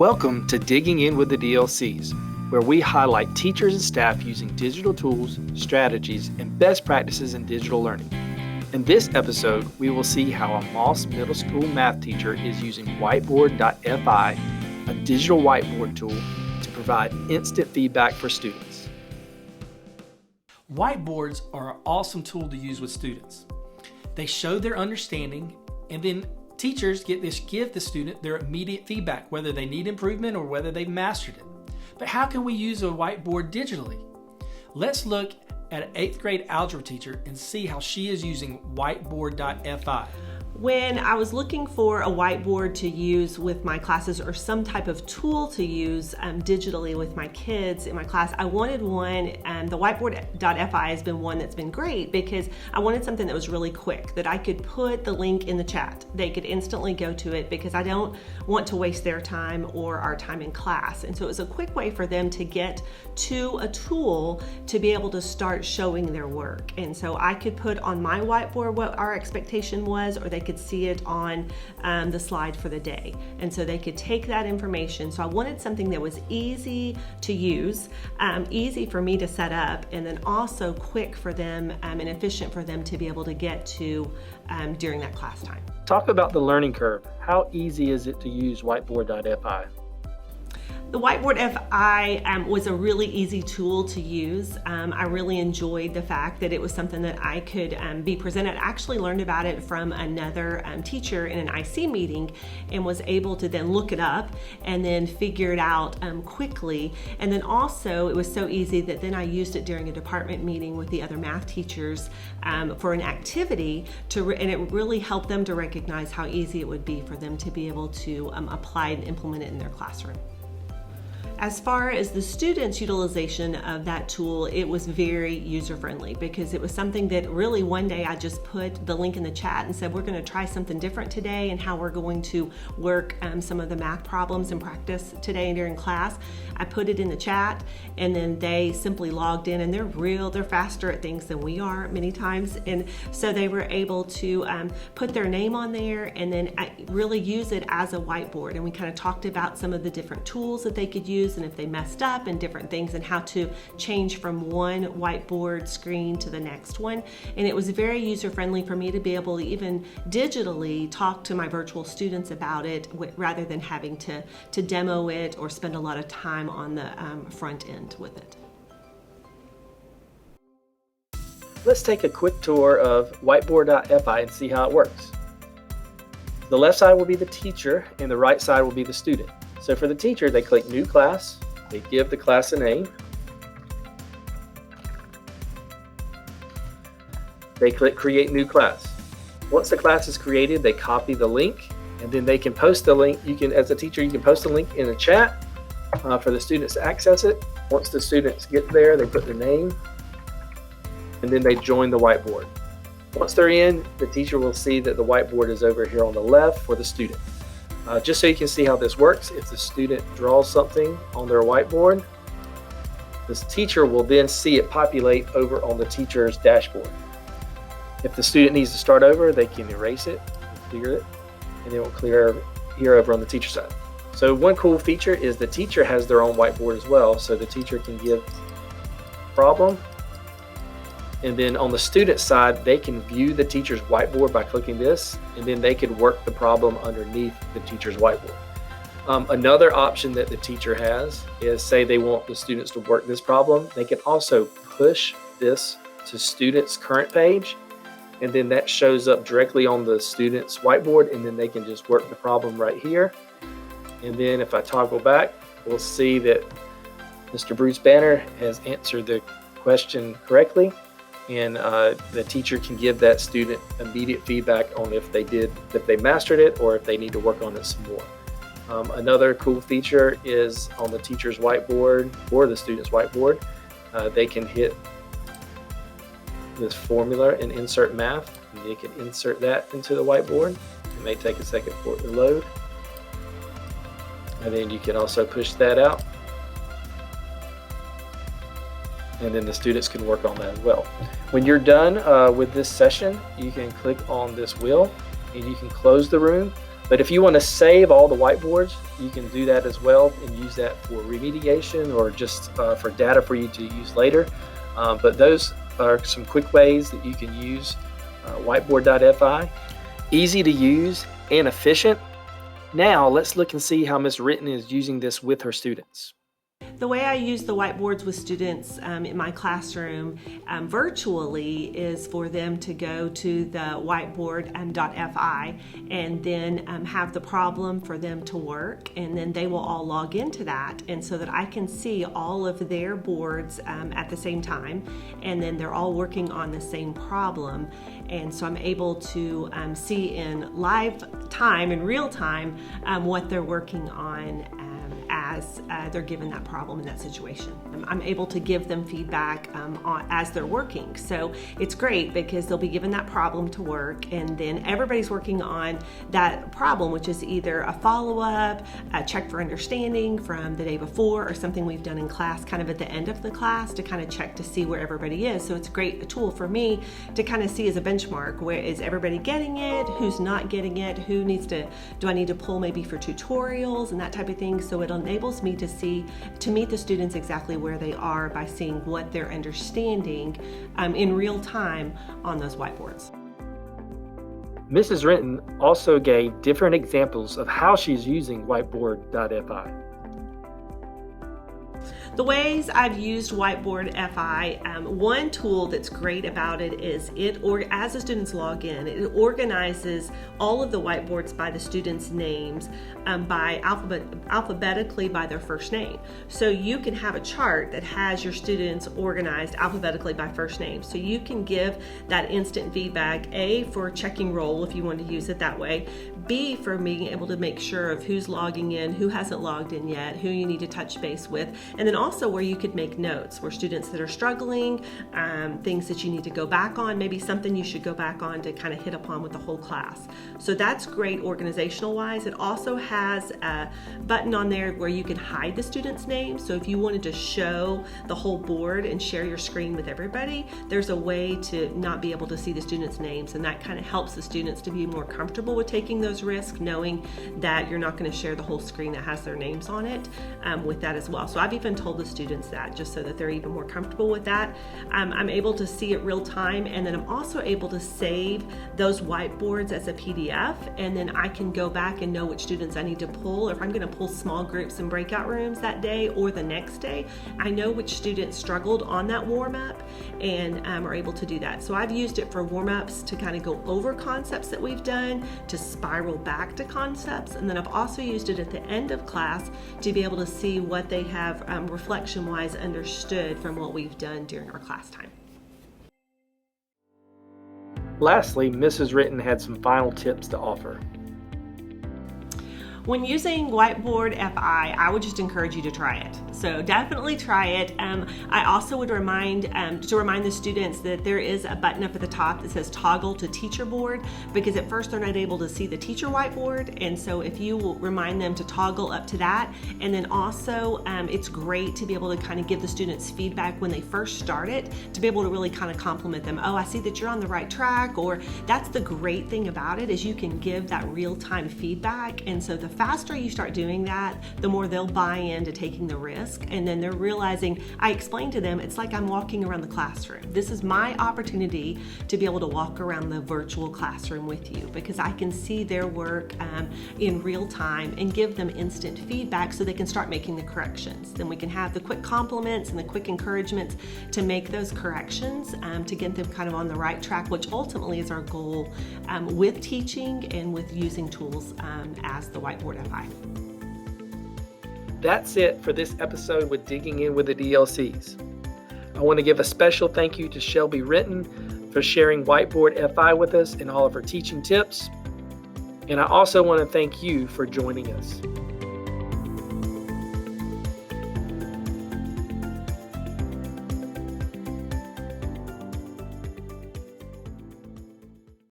Welcome to Digging In with the DLCs, where we highlight teachers and staff using digital tools, strategies, and best practices in digital learning. In this episode, we will see how a Moss Middle School math teacher is using Whiteboard.fi, a digital whiteboard tool, to provide instant feedback for students. Whiteboards are an awesome tool to use with students. They show their understanding, and then teachers give the student their immediate feedback, whether they need improvement or whether they've mastered it. But how can we use a whiteboard digitally? Let's look at an 8th grade algebra teacher and see how she is using Whiteboard.fi. When I was looking for a whiteboard to use with my classes or some type of tool to use digitally with my kids in my class, I wanted one, and the Whiteboard.fi has been one that's been great because I wanted something that was really quick, that I could put the link in the chat. They could instantly go to it because I don't want to waste their time or our time in class. And so it was a quick way for them to get to a tool to be able to start showing their work. And so I could put on my whiteboard what our expectation was, or they could see it on the slide for the day. And so they could take that information. So I wanted something that was easy to use, easy for me to set up, and then also quick for them and efficient for them to be able to get to during that class time. Talk about the learning curve. How easy is it to use Whiteboard.fi? The Whiteboard.fi was a really easy tool to use. I really enjoyed the fact that it was something that I could be presented. I actually learned about it from another teacher in an IC meeting and was able to then look it up and then figure it out quickly. And then also it was so easy that then I used it during a department meeting with the other math teachers for an activity and it really helped them to recognize how easy it would be for them to be able to apply and implement it in their classroom. As far as the students' utilization of that tool, it was very user-friendly because it was something that really one day I just put the link in the chat and said, we're going to try something different today and how we're going to work some of the math problems in practice today during class. I put it in the chat and then they simply logged in, and they're faster at things than we are many times. And so they were able to put their name on there and then really use it as a whiteboard. And we kind of talked about some of the different tools that they could use and if they messed up and different things and how to change from one whiteboard screen to the next one. And it was very user-friendly for me to be able to even digitally talk to my virtual students about it rather than having to demo it or spend a lot of time on the front end with it. Let's take a quick tour of Whiteboard.fi and see how it works. The left side will be the teacher and the right side will be the student. So for the teacher, they click New Class, they give the class a name, they click Create New Class. Once the class is created, they copy the link, and then they can post the link. As a teacher, you can post a link in a chat for the students to access it. Once the students get there, they put their name, and then they join the whiteboard. Once they're in, the teacher will see that the whiteboard is over here on the left for the student. Just so you can see how this works, if the student draws something on their whiteboard, this teacher will then see it populate over on the teacher's dashboard. If the student needs to start over, they can erase it, clear it, and it will clear here over on the teacher side. So one cool feature is the teacher has their own whiteboard as well, so the teacher can give problem. And then on the student side, they can view the teacher's whiteboard by clicking this, and then they could work the problem underneath the teacher's whiteboard. Another option that the teacher has is, say they want the students to work this problem, they can also push this to student's current page, and then that shows up directly on the student's whiteboard, and then they can just work the problem right here. And then if I toggle back, we'll see that Mr. Bruce Banner has answered the question correctly. And the teacher can give that student immediate feedback on if they mastered it or if they need to work on it some more. Another cool feature is on the teacher's whiteboard or the student's whiteboard, they can hit this formula and insert math, and they can insert that into the whiteboard. It may take a second for it to load. And then you can also push that out, and then the students can work on that as well. When you're done with this session, you can click on this wheel and you can close the room But if you want to save all the whiteboards, you can do that as well and use that for remediation or just for data for you to use later. But those are some quick ways that you can use Whiteboard.fi. Easy to use and efficient. Now let's look and see how Ms. Ritten is using this with her students. The way I use the whiteboards with students in my classroom virtually is for them to go to the Whiteboard.fi and then have the problem for them to work, and then they will all log into that, and so that I can see all of their boards at the same time, and then they're all working on the same problem, and so I'm able to see in live time, in real time, what they're working on as they're given that problem in that situation. I'm able to give them feedback as they're working. So it's great because they'll be given that problem to work, and then everybody's working on that problem, which is either a follow-up, a check for understanding from the day before, or something we've done in class kind of at the end of the class to kind of check to see where everybody is. So it's a great tool for me to kind of see as a benchmark, where is everybody getting it, who's not getting it, who needs to, do I need to pull maybe for tutorials and that type of thing. So it enables me to meet the students exactly where they are by seeing what they're understanding in real time on those whiteboards. Mrs. Renton also gave different examples of how she's using Whiteboard.fi. The ways I've used Whiteboard.fi, one tool that's great about it is as the students log in, it organizes all of the whiteboards by the students' names alphabetically by their first name. So you can have a chart that has your students organized alphabetically by first name. So you can give that instant feedback, A, for checking roll if you want to use it that way, B, for being able to make sure of who's logging in, who hasn't logged in yet, who you need to touch base with, and then also where you could make notes where students that are struggling, things that you need to go back on, maybe something you should go back on to kind of hit upon with the whole class. So that's great organizational wise. It also has a button on there where you can hide the student's name. So if you wanted to show the whole board and share your screen with everybody, there's a way to not be able to see the students' names, and that kind of helps the students to be more comfortable with taking those risks, knowing that you're not going to share the whole screen that has their names on it with that as well. So I've even told the students that, just so that they're even more comfortable with that. I'm able to see it real time, and then I'm also able to save those whiteboards as a PDF, and then I can go back and know which students I need to pull, or if I'm going to pull small groups and breakout rooms that day or the next day, I know which students struggled on that warm-up and are able to do that. So I've used it for warm-ups to kind of go over concepts that we've done, to spiral back to concepts, and then I've also used it at the end of class to be able to see what they have reflection-wise understood from what we've done during our class time. Lastly, Mrs. Ritten had some final tips to offer. When using Whiteboard.fi, I would just encourage you to try it. So definitely try it. I also would remind the students that there is a button up at the top that says toggle to teacher board, because at first they're not able to see the teacher whiteboard, and so if you will remind them to toggle up to that. And then also it's great to be able to kind of give the students feedback when they first start it, to be able to really kind of compliment them. Oh, I see that you're on the right track, or that's the great thing about it, is you can give that real-time feedback. And so the faster you start doing that, the more they'll buy into taking the risk, and then they're realizing, I explained to them, it's like I'm walking around the classroom. This is my opportunity to be able to walk around the virtual classroom with you, because I can see their work in real time and give them instant feedback so they can start making the corrections. Then we can have the quick compliments and the quick encouragements to make those corrections to get them kind of on the right track, which ultimately is our goal with teaching and with using tools as the Whiteboard.fi. That's it for this episode with Digging In with the DLCs. I want to give a special thank you to Shelby Renton for sharing Whiteboard.fi with us and all of her teaching tips. And I also want to thank you for joining us.